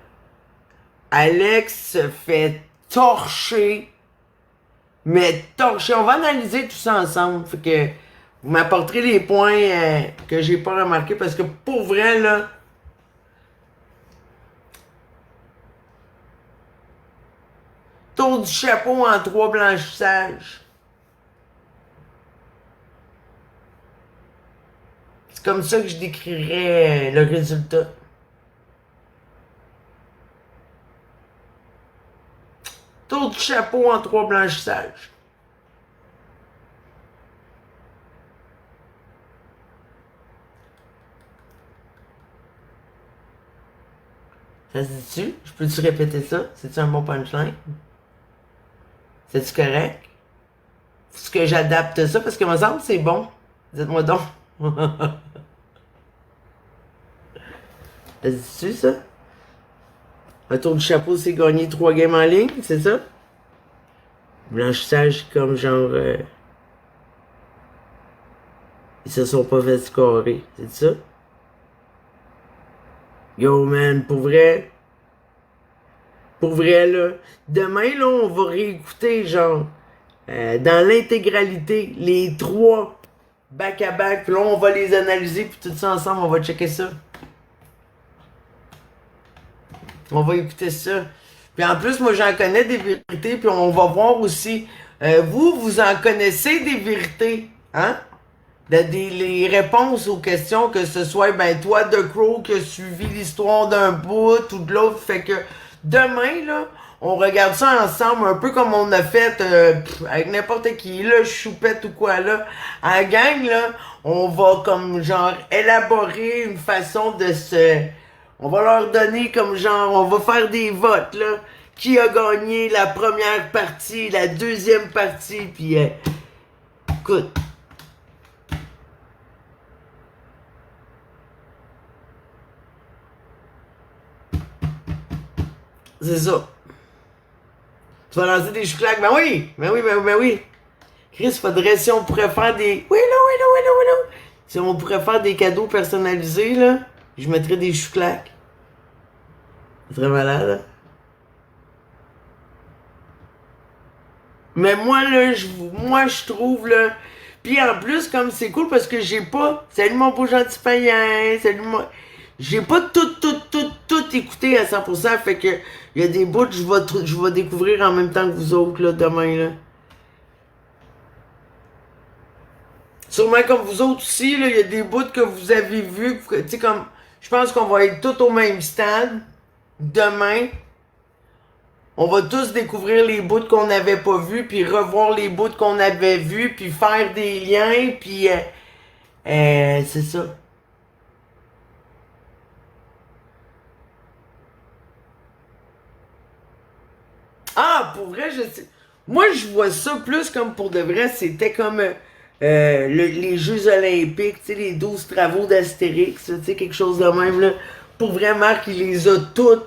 Alex se fait torcher. Mais torcher. On va analyser tout ça ensemble. Fait que vous m'apporterez les points que j'ai pas remarqués parce que pour vrai, là, tour du chapeau en 3 blanchissages. C'est comme ça que je décrirais le résultat. Tour du chapeau en 3 blanchissages. Ça se dit-tu? Je peux-tu répéter ça? C'est-tu un bon punchline? C'est-tu correct? Est-ce que j'adapte ça? Parce que me semble que c'est bon. Dites-moi donc. Ça se dit-tu, ça? Un tour du chapeau, c'est gagner 3 games en ligne, c'est ça? Blanchissage, comme genre... ils se sont pas fait scorer, c'est ça? Yo, man, pour vrai... Pour vrai, là... Demain, là, on va réécouter, genre... dans l'intégralité, les 3 back-à-back, puis là, on va les analyser, puis tout ça ensemble, on va checker ça. On va écouter ça. Puis en plus, moi, j'en connais des vérités, puis on va voir aussi... vous en connaissez des vérités, hein? Les réponses aux questions, que ce soit, ben, toi, The Crow, qui a suivi l'histoire d'un bout ou de l'autre, fait que demain, là, on regarde ça ensemble, un peu comme on a fait avec n'importe qui, là, choupette ou quoi, là. En gang, là, on va, comme, genre, élaborer une façon de se... On va leur donner, comme, genre, on va faire des votes, là. Qui a gagné la première partie, la deuxième partie, puis écoute... C'est ça. Tu vas lancer des chouclaques. Ben oui! Ben oui, ben oui. Chris, faudrait, si on pourrait faire des... Oui, là. Si on pourrait faire des cadeaux personnalisés, là, je mettrais des chouclaques. C'est très malade, là. Mais moi, là, je trouve, là... Puis en plus, comme c'est cool parce que j'ai pas... Salut mon beau gentil païen, salut mon... J'ai pas tout écouté à 100%, fait que il y a des bouts que je vais découvrir en même temps que vous autres, là, demain, là. Sûrement comme vous autres aussi, là, il y a des bouts que vous avez vus, tu sais, comme, je pense qu'on va être tous au même stade, demain, on va tous découvrir les bouts qu'on n'avait pas vus, puis revoir les bouts qu'on avait vus, puis faire des liens, puis c'est ça. Ah, pour vrai, je sais. Moi, je vois ça plus comme pour de vrai, c'était comme les Jeux Olympiques, tu sais, les 12 travaux d'Astérix, tu sais, quelque chose de même, là. Pour vrai, Marc, il les a toutes.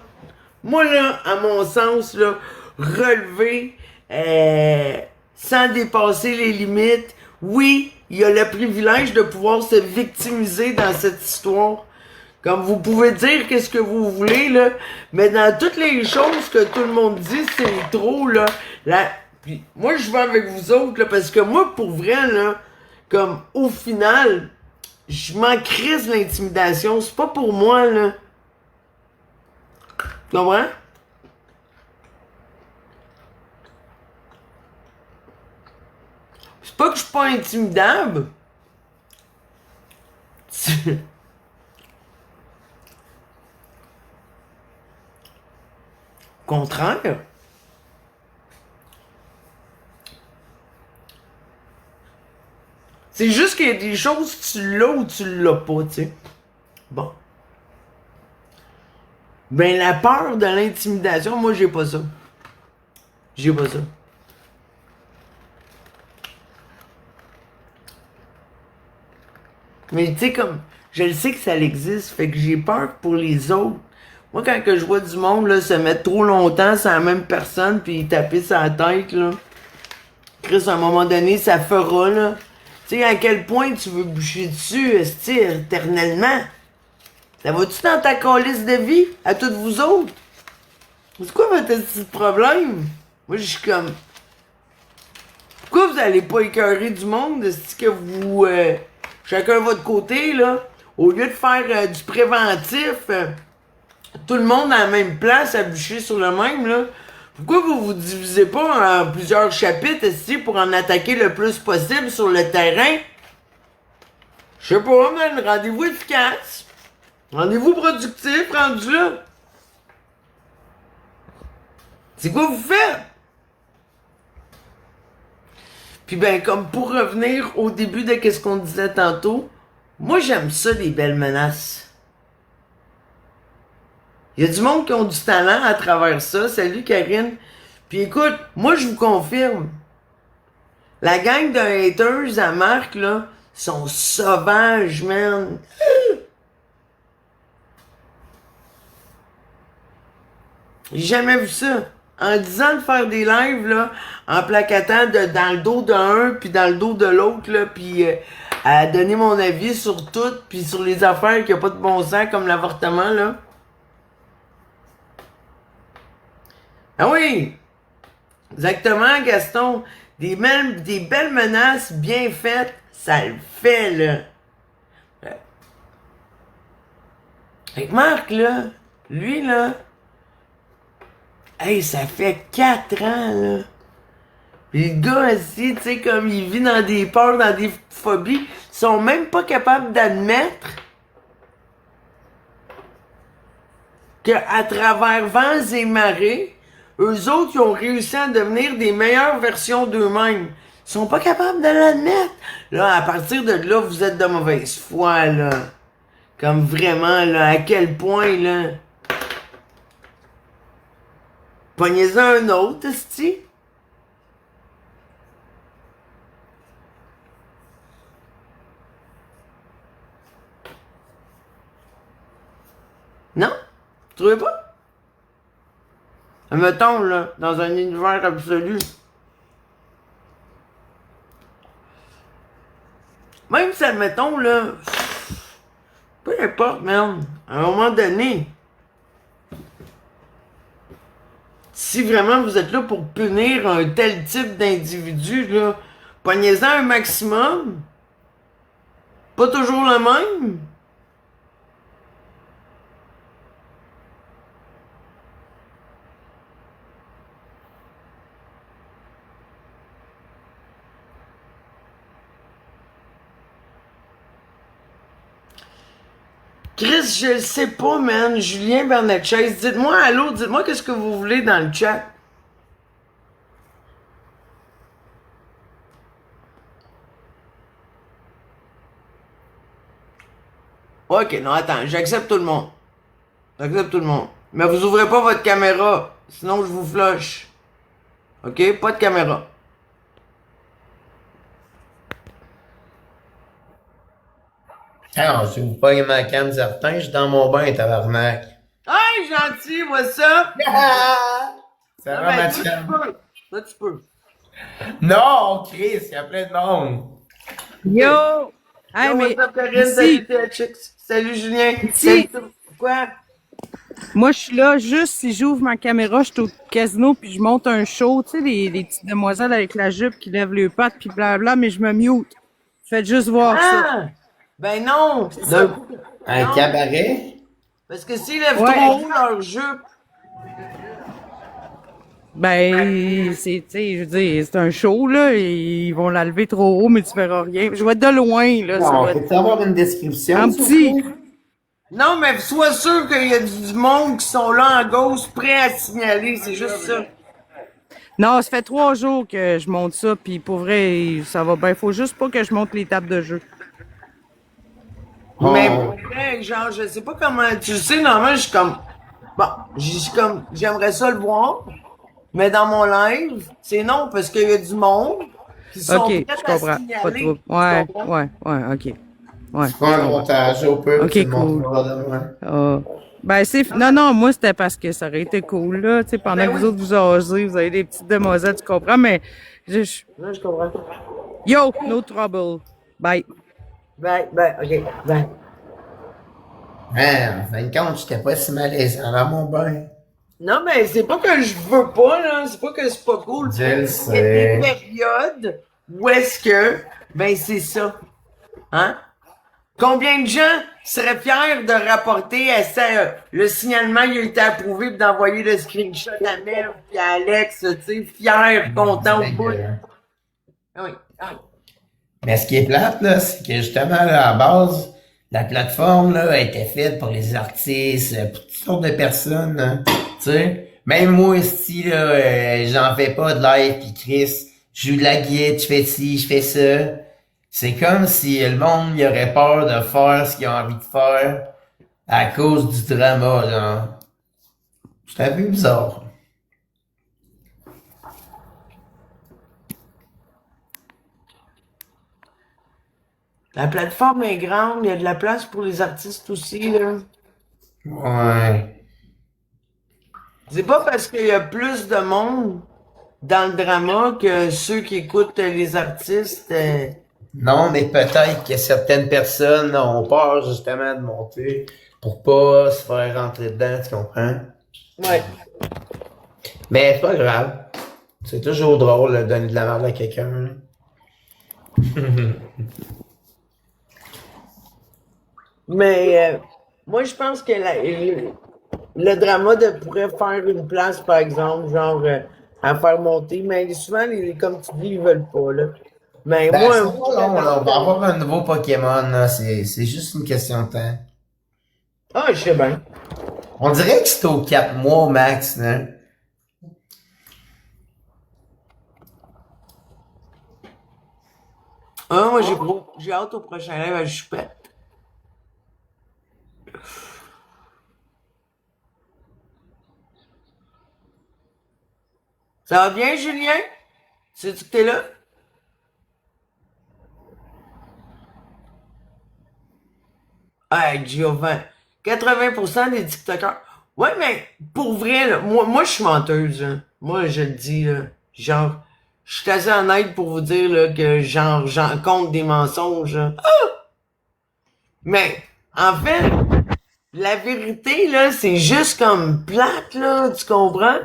Moi, là, à mon sens, là, relevé, sans dépasser les limites. Oui, il y a le privilège de pouvoir se victimiser dans cette histoire. Comme vous pouvez dire qu'est-ce que vous voulez, là, mais dans toutes les choses que tout le monde dit, c'est trop, là. Puis moi, je vais avec vous autres, là, parce que moi, pour vrai, là, comme au final, je m'en crisse l'intimidation. C'est pas pour moi, là. Tu comprends? C'est pas que je suis pas intimidable. Au contraire. C'est juste qu'il y a des choses, tu l'as ou tu l'as pas, tu sais. Bon. Ben, la peur de l'intimidation, moi, j'ai pas ça. J'ai pas ça. Mais tu sais, comme, je le sais que ça existe, fait que j'ai peur pour les autres. Moi, quand que je vois du monde, là, se mettre trop longtemps sur la même personne, puis taper sa tête, là, Chris, à un moment donné, ça fera, là. Tu sais, à quel point tu veux boucher dessus, esti, éternellement? Ça va-tu dans ta calice de vie, à toutes vous autres? C'est quoi votre petit problème? Moi, je suis comme... Pourquoi vous allez pas écœurer du monde, esti, que vous... chacun votre côté, là? Au lieu de faire du préventif, tout le monde à la même place, à bûcher sur le même, là. Pourquoi vous vous divisez pas en plusieurs chapitres, esti, pour en attaquer le plus possible sur le terrain? Je sais pas, man, rendez-vous efficace. Rendez-vous productif, rendu là. C'est quoi vous faites? Puis ben, comme pour revenir au début de ce qu'on disait tantôt, moi j'aime ça, les belles menaces. Il y a du monde qui ont du talent à travers ça. Salut Karine. Puis écoute, moi je vous confirme, la gang de haters à Marc, là, sont sauvages, man. J'ai jamais vu ça. En disant de faire des lives, là, en placatant dans le dos d'un, puis dans le dos de l'autre, là, puis à donner mon avis sur tout, puis sur les affaires qui n'ont pas de bon sens, comme l'avortement, là. Ah oui! Exactement, Gaston. Des belles menaces bien faites, ça le fait, là. Fait que Marc, là, lui, là, hey, ça fait 4 ans, là. Puis le gars aussi, tu sais, comme il vit dans des peurs, dans des phobies, ils sont même pas capables d'admettre qu'à travers vents et marées, eux autres, ils ont réussi à devenir des meilleures versions d'eux-mêmes. Ils sont pas capables de l'admettre. Là, à partir de là, vous êtes de mauvaise foi, là. Comme vraiment, là, à quel point, là. Pognez-en un autre, esti. Non? Vous trouvez pas? Mettons, là, dans un univers absolu. Même si, admettons, là, peu importe, merde, à un moment donné, si vraiment vous êtes là pour punir un tel type d'individu, là, pognez-en un maximum. Pas toujours le même. Chris, je le sais pas, man. Julien Bernatchez, dites-moi allô, dites-moi qu'est-ce que vous voulez dans le chat. Ok, non, attends, j'accepte tout le monde. J'accepte tout le monde. Mais vous ouvrez pas votre caméra, sinon je vous flush. Ok, pas de caméra. Ah, si vous pas ma cam certain, je suis dans mon bain, tabarnak. Hey, gentil, what's up? Ça Ah, va, ben, ma toi, tu chum? peux. Toi, tu peux. Non, Chris, il y a plein de monde. Yo! Hey, Yo, mais what's up, Karine? ici, Salut, THX. Salut, Julien. ici, Salut, quoi? moi je suis là juste si j'ouvre ma caméra, je suis au casino puis je monte un show, tu sais, les petites demoiselles avec la jupe qui lèvent les pattes puis blablabla, mais je me mute. Faites juste voir ça. Ah! Ben non! Ça, un Non, cabaret? parce que s'ils lèvent Ouais, trop haut leur jupe, ben, c'est, tu sais, je veux dire, c'est un show, là, et ils vont la lever trop haut, mais tu verras rien. Je vais être de loin, là, ça Non, va être faut-tu avoir une description, en s'il vous petit. plaît? non, mais sois sûr qu'il y a du monde qui sont là en gauche, prêts à signaler, c'est juste ça. Non, ça fait 3 jours que je monte ça, puis pour vrai, ça va bien. Faut juste pas que je monte les tables de jeu. Mais Oh. pour vrai, genre, je sais pas comment, tu sais, normalement, je suis comme, bon, je suis comme, j'aimerais ça le voir, mais dans mon live, c'est non, parce qu'il y a du monde qui sont Ok, prêts je à comprends. Pas de signaler, trouble. tu Ouais, comprends? ouais, ok. Ouais, C'est pas un montage au peu, ok, tu le cool. montreras demain. Ah. Ben, c'est. Non, moi, c'était parce que ça aurait été cool, là. Tu sais, pendant Ben que vous oui, autres vous osez, vous avez des petites demoiselles, tu comprends, mais. là, je comprends. Yo, no trouble. Bye. Ben, ok, ben. Man, en fin de compte, j'étais pas si malaisant dans mon bain. Non, mais c'est pas que je veux pas, là. C'est pas que c'est pas cool. Je le Il y a des sais. périodes où est-ce que, ben, c'est ça. Hein? Combien de gens seraient fiers de rapporter à ça, le signalement, il a été approuvé, puis d'envoyer le screenshot à Mel puis à Alex, tu sais, fiers, contents au bout. Ah oui, ah oui. Mais ce qui est plate, là, c'est que justement, là, à la base, la plateforme, là, a été faite pour les artistes, pour toutes sortes de personnes, hein. Tu sais. Même moi, ici, là, j'en fais pas de live, pis Chris, je joue de la guitare, je fais ci, je fais ça. C'est comme si le monde, il aurait peur de faire ce qu'il a envie de faire à cause du drama, genre. C'est un peu bizarre. La plateforme est grande, il y a de la place pour les artistes aussi, là. Ouais. C'est pas parce qu'il y a plus de monde dans le drama que ceux qui écoutent les artistes. Non, mais peut-être que certaines personnes ont peur justement de monter pour pas se faire rentrer dedans, tu comprends? Ouais. Mais c'est pas grave. C'est toujours drôle de donner de la merde à quelqu'un, là. Mais moi, je pense que le drama pourrait faire une place, par exemple, genre à faire monter. Mais souvent, comme tu dis, ils veulent pas, là. Mais Ben, moi, c'est pas long, là. On va avoir un nouveau Pokémon, là. C'est juste une question de temps. ah, je sais bien. On dirait que c'est aux 4 mois max, là. Ah, moi, j'ai hâte au prochain live à Choupette. Ça va bien, Julien? Sais-tu que t'es là? Hey, Giovanni. 80% des TikTokers. Ouais, mais pour vrai, là, moi je suis menteuse. Hein. Moi, je le dis, là. Genre, je suis assez honnête pour vous dire là, que genre j'en compte des mensonges. Là. Ah! Mais, en fait, la vérité, là, c'est juste comme plate, là, tu comprends?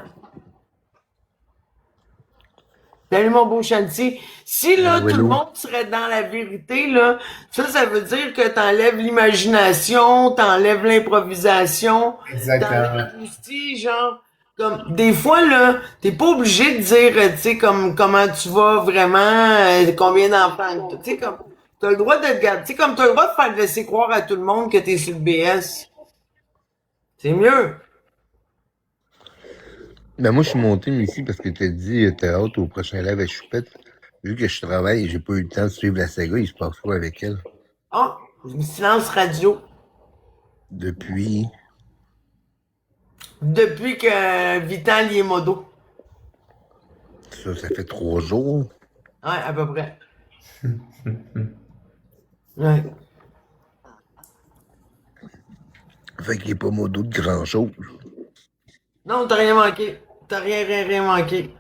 Salut mon beau chantier. Si là, tout le Willow. monde serait dans la vérité, là, ça veut dire que t'enlèves l'imagination, t'enlèves l'improvisation, Exactement. t'enlèves aussi, genre, comme, des fois, là, t'es pas obligé de dire, tu sais, comme, comment tu vas vraiment, combien d'enfants, tu sais, comme, T'as le droit de te garder. Tu sais, comme t'as le droit de faire laisser croire à tout le monde que t'es sur le BS. C'est mieux. Ben moi, je suis monté ici parce que t'as dit t'as hâte au prochain live à Choupette. Vu que je travaille et j'ai pas eu le temps de suivre la saga, il se passe quoi avec elle? Ah, silence radio. Depuis... Depuis que Vital y est modo. Ça fait 3 jours. Ouais, à peu près. Ouais. Fait qu'il est pas modo de grand chose. Non, t'as rien manqué. T'as rien manqué.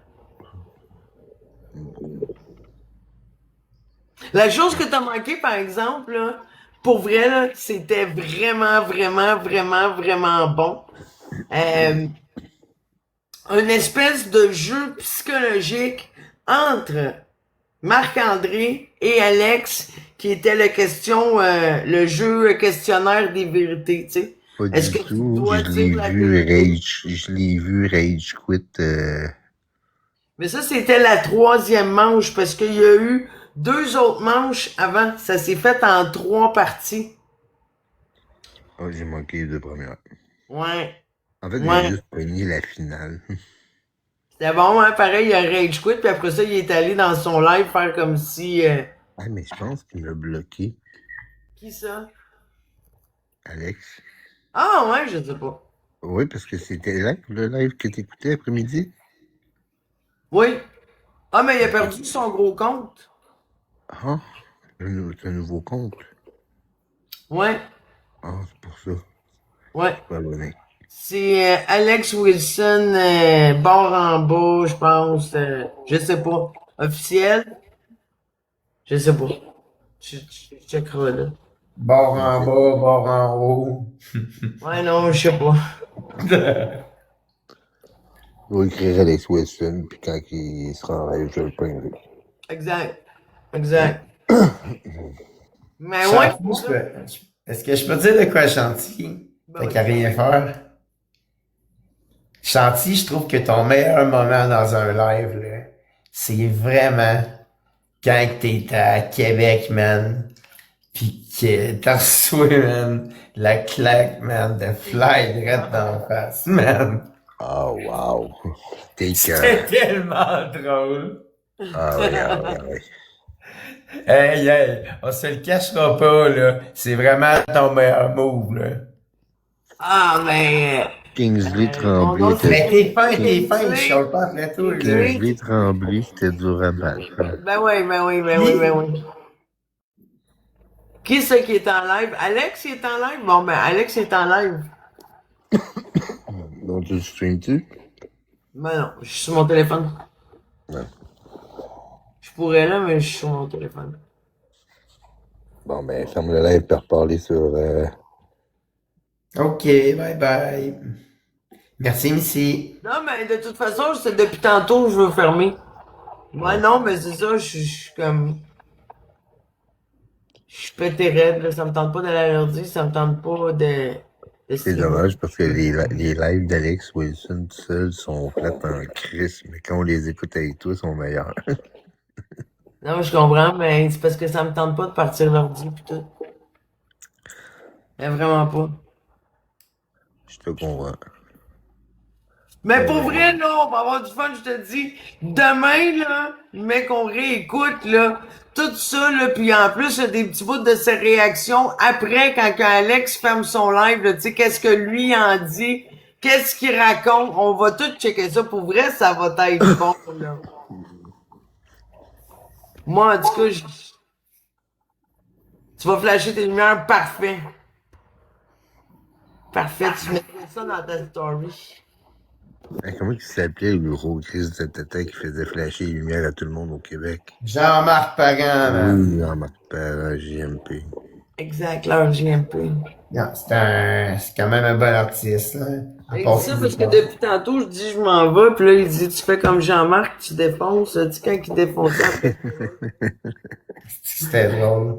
La chose que t'as manqué, par exemple, là, pour vrai, là, c'était vraiment bon. Une espèce de jeu psychologique entre Marc-André et Alex, qui était le jeu questionnaire des vérités, tu sais. Pas Est-ce du que tu tout. dois Je l'ai dire la vu vérité? je l'ai vu rage quit. Mais ça, c'était la 3e manche, parce qu'il y a eu 2 autres manches avant. Ça s'est fait en 3 parties. Oh, j'ai manqué les 2 premières. Ouais. En fait, Ouais. j'ai juste pogné la finale. C'était bon, hein? Pareil, il a rage quit, puis après ça, il est allé dans son live faire comme si... Ah, mais je pense qu'il m'a bloqué, Qui ça? Alex. Ah ouais, je sais pas. Oui, parce que c'était le live que t'écoutais après-midi. Oui. Ah, mais il a perdu son gros compte. Ah, c'est un nouveau compte. Ouais, Ah, c'est pour ça. ouais. Pas abonné. C'est Alex Wilson, barre en bas, je pense. Je sais pas. Officiel? Je sais pas. Je checkerai là. Bord en bas, bord en haut. Ouais, non, je sais pas. Je vais écrire Alex Wilson, puis quand il sera en live, je le prendrai. Exact. Mais ouais. Est-ce que je peux dire de quoi, Chanty? Ben T'as oui. qu'à rien faire. Chanty, je trouve que ton meilleur moment dans un live, là, c'est vraiment quand t'es à Québec, man. Pis que t'as reçu, man, la claque, man, de fly direct d'en face, man. Oh, wow. T'es C'était cœur. tellement drôle. Ah, ouais. Hey, on se le cachera pas, là. C'est vraiment ton meilleur move, là. Ah, mais... Kingsley mon Tremblay nom, était... Mais t'es fin, Kingsley. je chiale pas après tout, là. Kingsley Tremblay, c'était dur à battre. Ben oui. Qui c'est qui est en live? Alex, il est en live? Bon, ben, Alex est en live. Donc, tu le streams-tu? Ben non, je suis sur mon téléphone. Ouais. Je pourrais là, mais je suis sur mon téléphone. Bon, ben, ferme le live pour reparler sur... Ok, bye. Merci, Missy. Non, mais de toute façon, c'est depuis tantôt, je veux fermer. Ouais, non, mais c'est ça, je suis comme... Je suis pété raide, là, ça me tente pas d'aller à l'ordi, ça me tente pas de C'est streamer. dommage parce que les lives d'Alex Wilson tout seul sont plates en crise, mais quand on les écoute avec toi, ils sont meilleurs. Non, je comprends, mais c'est parce que ça me tente pas de partir l'ordi pis tout. Mais vraiment pas. Je te comprends. Mais pour vrai, là, on va avoir du fun, je te dis. Demain, là, mais qu'on réécoute, là, tout ça, là, puis en plus, il y a des petits bouts de ses réactions après, quand Alex ferme son live, là, tu sais, qu'est-ce que lui en dit, qu'est-ce qu'il raconte, on va tout checker ça. Pour vrai, ça va être bon, là. Moi, en tout cas, tu vas flasher tes lumières, parfait. Parfait, tu mets ça dans ta story. Hey, comment il s'appelait le gros Chris de tata qui faisait flasher les lumières à tout le monde au Québec? Jean-Marc Pagan, man. Oui, Jean-Marc Parent, JMP. Exact, leur JMP. Non, c'est quand même un bon artiste, là. À Et part ça, ses parce que histoires. depuis tantôt, je dis je m'en vais, puis là, il dit tu fais comme Jean-Marc, tu défonces, tu sais, quand il défonçait après. C'était drôle.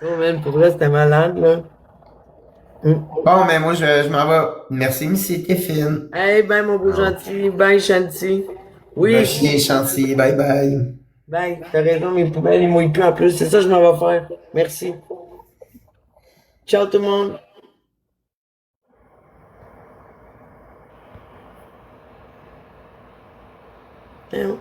Oh man, pour vrai, c'était malade, là. Bon, mais moi, je m'en vais. Merci, Missy, t'es fine. Hey, ben, mon beau gentil, ben, Chanty. Va Oui, chier, Chanty. Bye bye. Bye. T'as raison, mes poubelles, ils mouillent plus en plus. C'est ça que je m'en vais faire. Merci. Ciao tout le monde. Eh oh.